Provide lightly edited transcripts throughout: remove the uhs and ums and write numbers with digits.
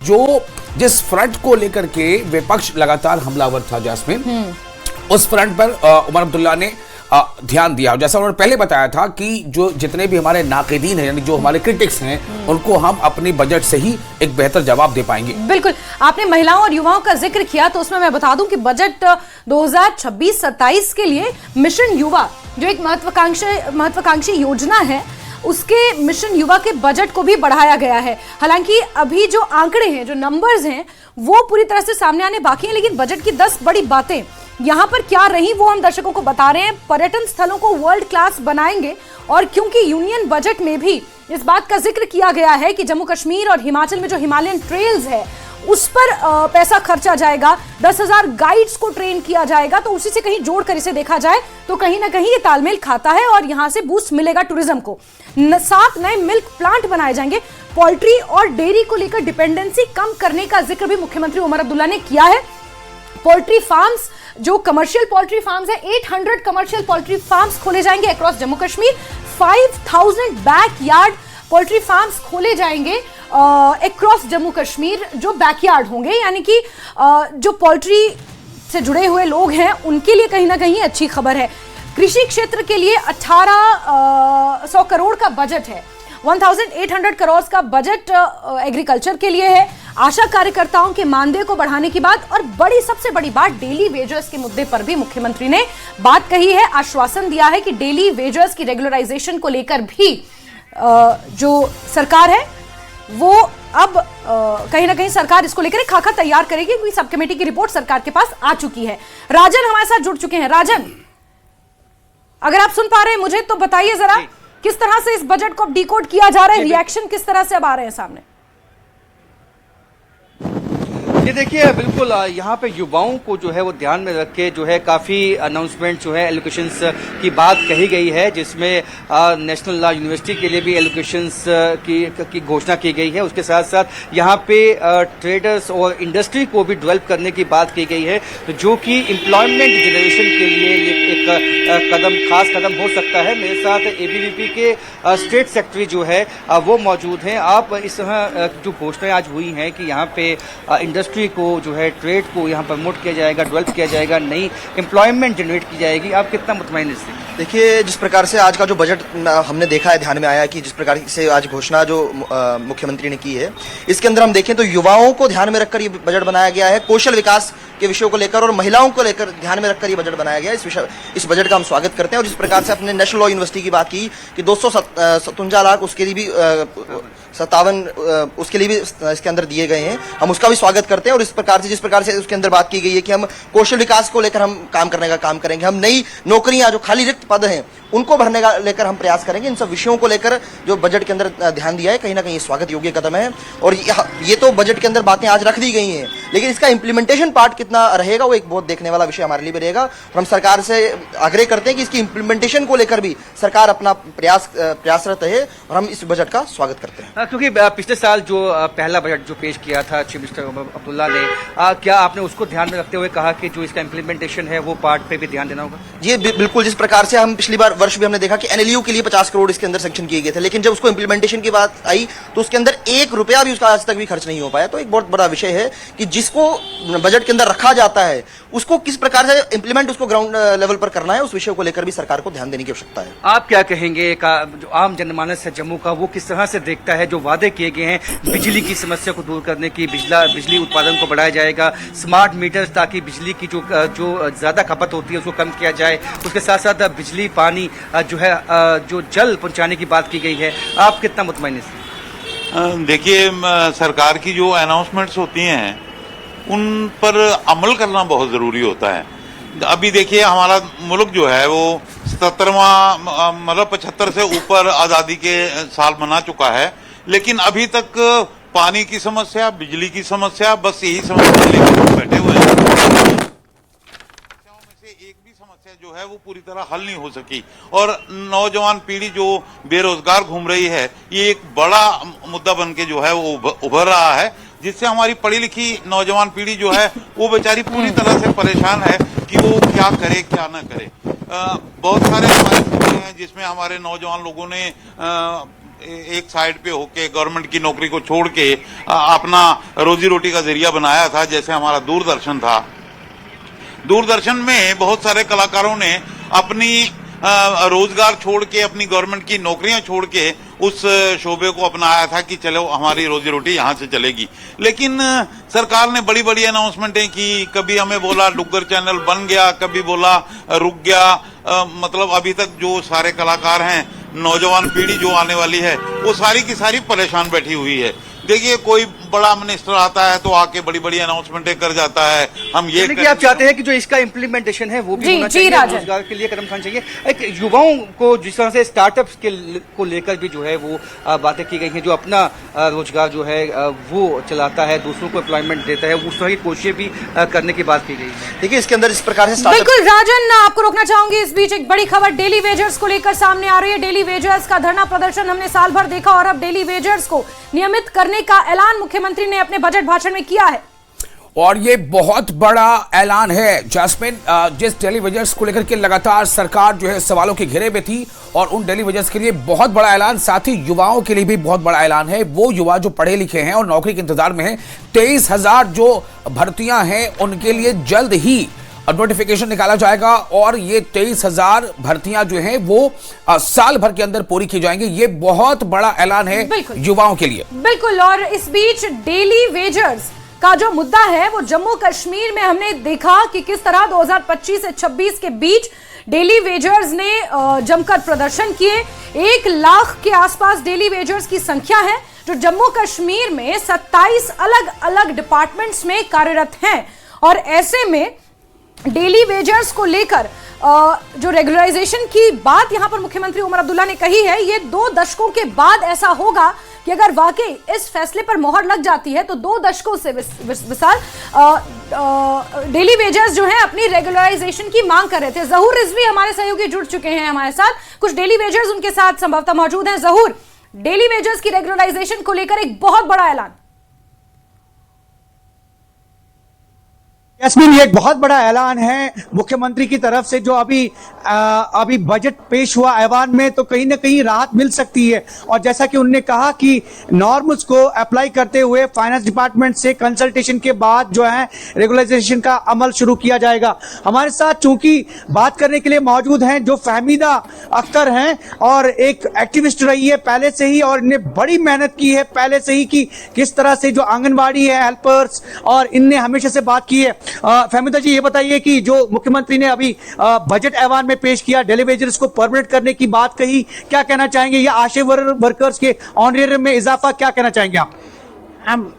जो जिस फ्रंट को लेकर के विपक्ष लगातार हमलावर था जैस्मिन, उस फ्रंट पर उमर अब्दुल्ला ने ध्यान दिया। जैसा उन्होंने पहले बताया था कि जो जितने भी हमारे नाक़िदीन हैं, यानी जो हमारे क्रिटिक्स हैं, उनको हम अपनी बजट से ही एक बेहतर जवाब दे पाएंगे। बिल्कुल, आपने महिलाओं और युवाओं का जिक्र किया तो उसमें मैं बता दूं कि बजट 2026-27 के लिए मिशन युवा, जो एक महत्वाकांक्षी योजना है, उसके मिशन युवा के बजट को भी बढ़ाया गया है। हालांकि अभी जो आंकड़े हैं, जो नंबर्स हैं, वो पूरी तरह से सामने आने बाकी हैं, लेकिन बजट की 10 बड़ी बातें यहां पर क्या रही वो हम दर्शकों को बता रहे हैं। पर्यटन स्थलों को वर्ल्ड क्लास बनाएंगे, और क्योंकि यूनियन बजट में भी इस बात का जिक्र किया गया है कि जम्मू कश्मीर और हिमाचल में जो हिमालयन ट्रेल्स है उस पर पैसा खर्चा जाएगा, 10,000 गाइड्स को ट्रेन किया जाएगा, तो उसी से कहीं जोड़कर इसे देखा जाए तो कहीं ना कहीं ये तालमेल खाता है और यहां से बूस्ट मिलेगा टूरिज्म को। 7 नए मिल्क प्लांट बनाए जाएंगे। पोल्ट्री और डेयरी को लेकर डिपेंडेंसी कम करने का जिक्र भी मुख्यमंत्री उमर अब्दुल्ला ने किया है। पोल्ट्री फार्म्स, जो कमर्शियल पोल्ट्री फार्म्स है, 800 कमर्शियल पोल्ट्री फार्म्स खोले जाएंगे across Jammu Kashmir. 5000 backyard poultry farms खोले जाएंगे अक्रॉस जम्मू कश्मीर, जो बैकयार्ड होंगे, यानी कि जो पोल्ट्री से जुड़े हुए लोग हैं उनके लिए कहीं ना कहीं अच्छी खबर है। कृषि क्षेत्र के लिए 1800 करोड़ का बजट है। 1800 करोड़ का बजट एग्रीकल्चर के लिए है। आशा कार्यकर्ताओं के मानदेय को बढ़ाने की बात, और सबसे बड़ी बात, डेली वेजेस के मुद्दे पर भी मुख्यमंत्री ने बात कही है, आश्वासन दिया है कि डेली वेजेस की रेगुलराइजेशन को लेकर भी जो सरकार है वो अब कहीं ना कहीं सरकार इसको लेकर एक खाका तैयार करेगी, क्योंकि सब कमेटी की रिपोर्ट सरकार के पास आ चुकी है। राजन हमारे साथ जुड़ चुके हैं। राजन, अगर आप सुन पा रहे हैं मुझे तो बताइए जरा, किस तरह से इस बजट को डिकोड किया जा रहा है, रिएक्शन किस तरह से अब आ रहे हैं सामने? ये देखिए, बिल्कुल यहाँ पे युवाओं को जो है वो ध्यान में रख के जो है काफ़ी अनाउंसमेंट जो है एलोकेशंस की बात कही गई है, जिसमें नेशनल लॉ यूनिवर्सिटी के लिए भी एलोकेशंस की घोषणा की गई है। उसके साथ साथ यहाँ पे ट्रेडर्स और इंडस्ट्री को भी डेवलप करने की बात की गई है, तो जो कि एम्प्लॉयमेंट जनरेशन के लिए ये एक खास कदम हो सकता है। मेरे साथ एबीवीपी के स्टेट सेक्रेटरी जो है वो मौजूद हैं। आप इस जो घोषणाएं आज हुई हैं कि यहाँ पे इंडस्ट्री को जो है, ट्रेड को यहाँ प्रमोट किया जाएगा, डेवलप किया जाएगा, नई एम्प्लॉयमेंट जनरेट की जाएगी, आप कितना मुतमईन इससे? देखिए, जिस प्रकार से आज का जो बजट हमने देखा है, ध्यान में आया कि जिस प्रकार से आज घोषणा जो मुख्यमंत्री ने की है, इसके अंदर हम देखें तो युवाओं को ध्यान में रखकर ये बजट बनाया गया है। कौशल विकास के विषयों को लेकर और महिलाओं को लेकर ध्यान में रखकर ये बजट बनाया गया है। इस बजट का हम स्वागत करते हैं। और जिस प्रकार से अपने नेशनल लॉ यूनिवर्सिटी की बात की कि 257 लाख उसके लिए भी 57 उसके लिए भी इसके अंदर दिए गए हैं, हम उसका भी स्वागत करते हैं। और इस प्रकार से जिस प्रकार से उसके अंदर बात की गई है कि हम कौशल विकास को लेकर हम काम करने का काम करेंगे, हम नई नौकरियां, जो खाली रिक्त पद हैं उनको भरने का लेकर हम प्रयास करेंगे। इन सब विषयों को लेकर जो बजट के अंदर ध्यान दिया है, कहीं ना कहीं स्वागत योग्य कदम है। और ये तो बजट के अंदर बातें आज रख दी गई हैं, लेकिन इसका इंप्लीमेंटेशन पार्ट कितना रहेगा वो एक बहुत देखने वाला विषय हमारे लिए भी रहेगा। और हम सरकार से आग्रह करते हैं कि इसकी इंप्लीमेंटेशन को लेकर भी सरकार अपना प्रयासरत है, और हम इस बजट का स्वागत करते हैं। क्योंकि पिछले साल जो पहला बजट जो पेश किया था चीफ मिनिस्टर अब्दुल्ला ने, क्या आपने उसको ध्यान में रखते हुए कहा कि जो इसका इंप्लीमेंटेशन है वो पार्ट पे भी ध्यान देना होगा? जी बिल्कुल, जिस प्रकार से हम पिछली बार वर्ष भी हमने देखा कि एनएलयू के लिए 50 करोड़ इसके अंदर सैंक्शन किए गए थे, लेकिन जब उसको इंप्लीमेंटेशन की बात आई तो उसके अंदर 1 रुपया भी उसका आज तक भी खर्च नहीं हो पाया। तो एक बहुत बड़ा विषय है कि जिसको बजट के अंदर रखा जाता है उसको किस प्रकार से इंप्लीमेंट उसको ग्राउंड लेवल पर करना है, उस विषय को लेकर भी सरकार को ध्यान देने की आवश्यकता है। आप क्या कहेंगे, जो आम जनमानस है जम्मू का, वो किस तरह से देखता है जो वादे किए गए हैं, बिजली की समस्या को दूर करने की, बिजली उत्पादन को बढ़ाया जाएगा, स्मार्ट मीटर ताकि बिजली की जो ज्यादा खपत होती है उसको कम किया जाए, उसके साथ साथ बिजली पानी जो है जो जल पहुंचाने की बात की गई है, आप कितना मुतमईन हैं? देखिए, सरकार की जो अनाउंसमेंट्स होती हैं उन पर अमल करना बहुत ज़रूरी होता है। अभी देखिए, हमारा मुल्क जो है वो 77वां मतलब 75 से ऊपर आज़ादी के साल मना चुका है, लेकिन अभी तक पानी की समस्या, बिजली की समस्या, बस यही समस्या लेकर बैठे हुए हैं। एक भी समस्या जो है वो पूरी तरह हल नहीं हो सकी, और नौजवान पीढ़ी जो बेरोजगार घूम रही है, ये एक बड़ा मुद्दा बन के जो है वो उभर रहा है, जिससे हमारी पढ़ी लिखी नौजवान पीढ़ी जो है वो बेचारी पूरी तरह से परेशान है कि वो क्या करे क्या ना करे। बहुत सारे हमारे हैं जिसमें हमारे नौजवान लोगों ने एक साइड पे होके गवर्नमेंट की नौकरी को छोड़ के अपना रोजी रोटी का जरिया बनाया था, जैसे हमारा दूरदर्शन था। दूरदर्शन में बहुत सारे कलाकारों ने अपनी रोजगार छोड़ के, अपनी गवर्नमेंट की नौकरियां छोड़ के उस शोबे को अपनाया था कि चलो हमारी रोजी रोटी यहां से चलेगी। लेकिन सरकार ने बड़ी बड़ी अनाउंसमेंटें की, कभी हमें बोला डुग्गर चैनल बन गया, कभी बोला रुक गया। मतलब अभी तक जो सारे कलाकार हैं, नौजवान पीढ़ी जो आने वाली है, वो सारी की सारी परेशान बैठी हुई है। देखिए, कोई बड़ा मिनिस्टर आता है तो आके बड़ी बड़ी अनाउंसमेंटें कर जाता है, हम ये कि आप चाहते हैं कि जो इसका इम्प्लीमेंटेशन है वो भी होना चाहिए, रोजगार के लिए कदम उठाना चाहिए। एक युवाओं को जिस तरह से स्टार्टअप्स को लेकर भी जो है वो बातें की गई हैं, जो अपना रोजगार जो है वो चलाता है, दूसरों को एम्प्लॉयमेंट देता है, उस तरह की कोशिशें भी करने की बात की गई है। देखिए, इसके अंदर इस प्रकार से बिल्कुल राजन, आपको रोकना चाहूंगी। इस बीच एक बड़ी खबर डेली वेजर्स को लेकर सामने आ रही है। डेली वेजर्स का धरना प्रदर्शन हमने साल भर देखा और अब डेली वेजर्स को नियमित करने का ऐलान मुख्यमंत्री ने अपने बजट भाषण में किया है। और ये बहुत बड़ा ऐलान है जैस्मिन, जिस डेली वेजर्स को लेकर के लगातार सरकार जो है सवालों के घेरे में थी, और उन डेली वेजर्स के लिए बहुत बड़ा ऐलान, साथ ही युवाओं के लिए भी बहुत बड़ा ऐलान है। वो युवा जो पढ़े लिखे हैं और नौकरी के इंतजार में हैं, 23,000 जो भर्तियां हैं उनके लिए जल्द ही नोटिफिकेशन निकाला जाएगा और ये 23,000 भर्तियां जो हैं वो साल भर के अंदर पूरी की जाएंगी। ये बहुत बड़ा ऐलान है युवाओं के लिए। बिल्कुल। और इस बीच डेली वेजर्स का जो मुद्दा है वो जम्मू कश्मीर में हमने देखा कि किस तरह 2025 से 26 के बीच डेली वेजर्स ने जमकर प्रदर्शन किए। 1 लाख के आसपास डेली वेजर्स की संख्या है जो जम्मू कश्मीर में 27 अलग अलग डिपार्टमेंट्स में कार्यरत हैं। और ऐसे में डेली वेजर्स को लेकर जो रेगुलराइजेशन की बात यहां पर मुख्यमंत्री उमर अब्दुल्ला ने कही है, ये 2 दशकों के बाद ऐसा होगा कि अगर वाकई इस फैसले पर मोहर लग जाती है तो 2 दशकों से विशाल डेली वेजर्स जो हैं अपनी रेगुलराइजेशन की मांग कर रहे थे। जहूर रिजवी हमारे सहयोगी जुड़ चुके हैं हमारे साथ, कुछ डेली वेजर्स उनके साथ संभवतः मौजूद हैं। जहूर, डेली वेजर्स की रेगुलराइजेशन को लेकर एक बहुत बड़ा ऐलान। यास्मीन, ये एक बहुत बड़ा ऐलान है मुख्यमंत्री की तरफ से। जो अभी बजट पेश हुआ ऐवान में, तो कहीं ना कहीं राहत मिल सकती है। और जैसा कि उन्होंने कहा कि नॉर्म्स को अप्लाई करते हुए फाइनेंस डिपार्टमेंट से कंसल्टेशन के बाद जो है रेगुलराइजेशन का अमल शुरू किया जाएगा। हमारे साथ चूंकि बात करने के लिए मौजूद हैं जो फहमीदा अख्तर हैं, और एक एक्टिविस्ट रही है पहले से ही, और इन्हें बड़ी मेहनत की है पहले से ही कि किस तरह से जो आंगनबाड़ी है, हेल्पर्स, और इनने हमेशा से बात की है। फहमीदा जी, ये बताइए कि जो मुख्यमंत्री ने अभी बजट ऐवान में पेश किया, डेली वेजर्स को परमानेंट करने की बात कही, क्या कहना चाहेंगे? या आशा वर्कर्स के ऑनरेरियम में इजाफा, क्या कहना चाहेंगे आप? हम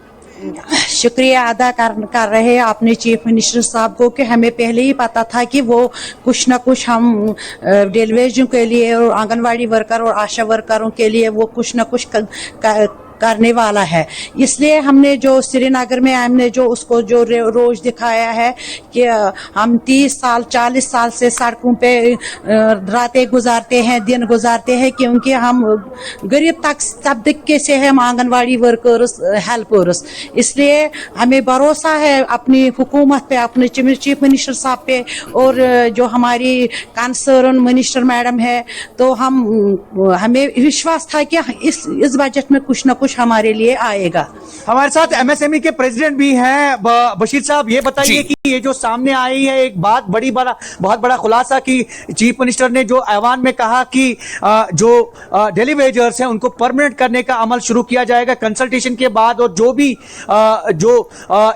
शुक्रिया अदा कर रहे हैं अपने चीफ मिनिस्टर साहब को कि हमें पहले ही पता था कि वो कुछ ना कुछ हम डेली वेजर्स के लिए और आंगनवाड़ी वर्कर और आशा वर्करों के लिए वो कुछ ना कुछ करने वाला है। इसलिए हमने जो श्रीनगर में हमने जो उसको जो रोज दिखाया है कि हम 30 साल 40 साल से सड़कों पे रातें गुजारते हैं, दिन गुजारते हैं, क्योंकि हम गरीब तबके से हम आंगनवाड़ी वर्कर्स, हेल्पर्स। इसलिए हमें भरोसा है अपनी हुकूमत पे, अपने चीफ मिनिस्टर साहब पे, और जो हमारी कंसर्न मिनिस्टर मैडम है, तो हमें विश्वास था कि इस बजट में कुछ न कुछ हमारे लिए आएगा। हमारे साथ एमएसएमई के प्रेसिडेंट भी हैं बशीर साहब, ये बताइए कि ये जो सामने आई है एक बात बहुत बड़ा खुलासा कि चीफ मिनिस्टर ने जो ऐवान में कहा कि जो डेली वेजर्स हैं उनको परमानेंट करने का अमल शुरू किया जाएगा कंसल्टेशन के बाद, और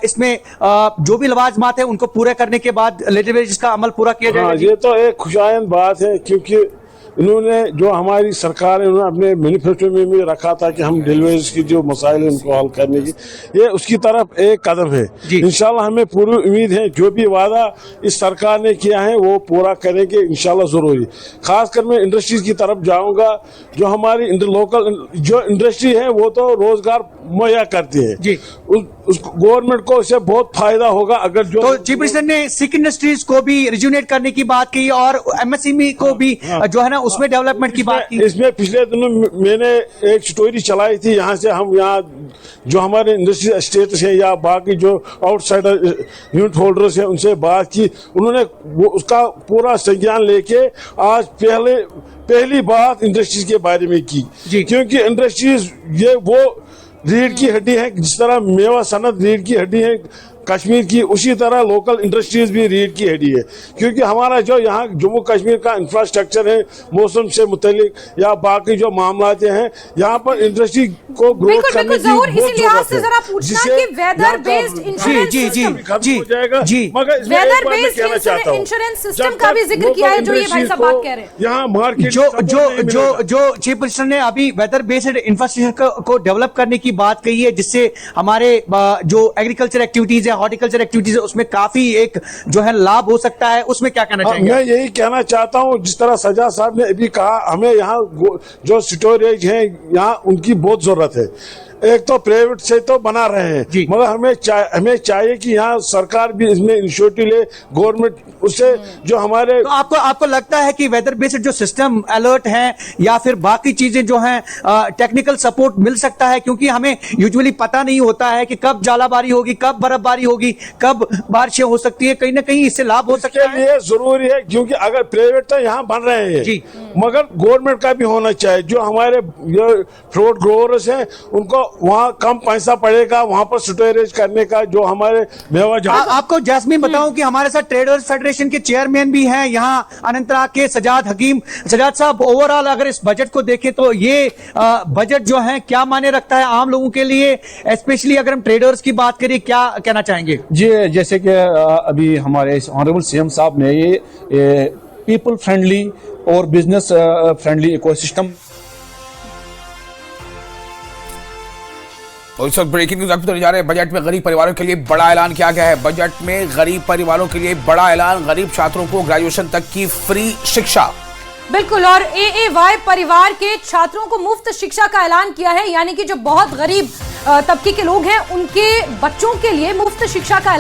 इसमें जो भी लवाजमात है उनको पूरे करने के बाद डेली वेजर्स का अमल पूरा किया जाएगा। ये तो एक खुशायन बात है, क्योंकि इन्होंने जो हमारी सरकार है उन्होंने अपने मैनिफेस्टो में भी रखा था कि हम डेलीवेजर्स की जो मसाइल है उनको हल करने की, ये उसकी तरफ एक कदम है। इंशाल्लाह हमें पूरी उम्मीद है जो भी वादा इस सरकार ने किया है वो पूरा करेंगे इंशाल्लाह जरूरी। खासकर मैं इंडस्ट्रीज की तरफ जाऊंगा। जो हमारी लोकल जो इंडस्ट्री है वो तो रोजगार मुहैया करती है, उस गवर्नमेंट को इससे बहुत फायदा होगा। अगर जो तो चीफ मिनिस्टर ने सिक इंडस्ट्रीज को भी रिजुनेट करने की बात की और एमएसएमई को भी जो है ना उसमें डेवलपमेंट की बात की। इसमें पिछले दिनों मैंने एक स्टोरी चलाई थी, यहाँ से हम यहाँ जो हमारे इंडस्ट्री स्टेट्स है या बाकी जो आउटसाइडर यूनिट होल्डर्स हैं उनसे बात की। उन्होंने वो उसका पूरा संज्ञान लेके आज पहली बात इंडस्ट्रीज के बारे में की, क्योंकि इंडस्ट्रीज ये वो रीढ़ की हड्डी है। जिस तरह मेवा सनत रीढ़ की हड्डी है कश्मीर की, उसी तरह लोकल इंडस्ट्रीज भी रीढ़ की हड्डी है। क्योंकि हमारा जो यहाँ जम्मू कश्मीर का इंफ्रास्ट्रक्चर है, मौसम से मुतल्लिक या बाकी जो मामलात हैं, यहाँ पर इंडस्ट्री को ग्रोथ करने की बहुत जरूरत है, जिससे वेदर बेस्ड इंश्योरेंस सिस्टम का भी जिक्र किया है, जो ये भाई साहब बात कह रहे हैं। यहाँ मार्केट जो चीफ मिनिस्टर ने अभी वेदर बेस्ड इंफ्रास्ट्रक्चर को डेवलप करने की बात कही है, जिससे हमारे जो एग्रीकल्चर एक्टिविटीज है, हॉर्टिकल्चर एक्टिविटीज है, उसमें काफी एक जो है लाभ हो सकता है। उसमें क्या कहना चाहेंगे? मैं यही कहना चाहता हूं, जिस तरह सजा साहब ने अभी कहा, हमें यहाँ जो स्टोरेज है यहाँ उनकी बहुत जरूरत है। एक तो प्राइवेट से तो बना रहे हैं, मगर हमें चाहिए कि यहाँ सरकार भी इसमें इनिशिएटिव ले, गवर्नमेंट उससे जो हमारे। तो आपको लगता है कि वेदर बेस्ड जो सिस्टम अलर्ट है या फिर बाकी चीजें जो हैं टेक्निकल सपोर्ट मिल सकता है? क्योंकि हमें यूजुअली पता नहीं होता है कि कब जालाबारी होगी, कब बर्फबारी होगी, कब बारिशें हो सकती है। कहीं ना कहीं इससे लाभ हो सकता है। ये जरूरी है, क्योंकि अगर प्राइवेट तो यहाँ बन रहे हैं, मगर गवर्नमेंट का भी होना चाहिए। जो हमारे फ्रूट ग्रोवर्स हैं उनको वहाँ कम पैसा पड़ेगा वहाँ पर स्टोरेज करने का, जो हमारे मेवा। आपको जैस्मीन बताऊं कि हमारे साथ ट्रेडर्स फेडरेशन के चेयरमैन भी हैं यहाँ अनंतनाग के, सजाद हकीम। सजाद साहब, ओवरऑल अगर इस बजट को देखें तो ये बजट जो है क्या मायने रखता है आम लोगों के लिए, स्पेशली अगर हम ट्रेडर्स की बात करें, क्या कहना चाहेंगे? जी, जैसे कि अभी हमारे ऑनरेबल सीएम साहब ने ये पीपल फ्रेंडली और बिजनेस फ्रेंडली इकोसिस्टम। तो इस वक्त ब्रेकिंग न्यूज आपको जा रहे हैं। बजट में गरीब परिवारों के लिए बड़ा ऐलान किया गया है। बजट में गरीब परिवारों के लिए बड़ा ऐलान, गरीब छात्रों को ग्रेजुएशन तक की फ्री शिक्षा। बिल्कुल, और एएवाई परिवार के छात्रों को मुफ्त शिक्षा का ऐलान किया है, यानी कि जो बहुत गरीब तबके के लोग हैं उनके बच्चों के लिए मुफ्त शिक्षा का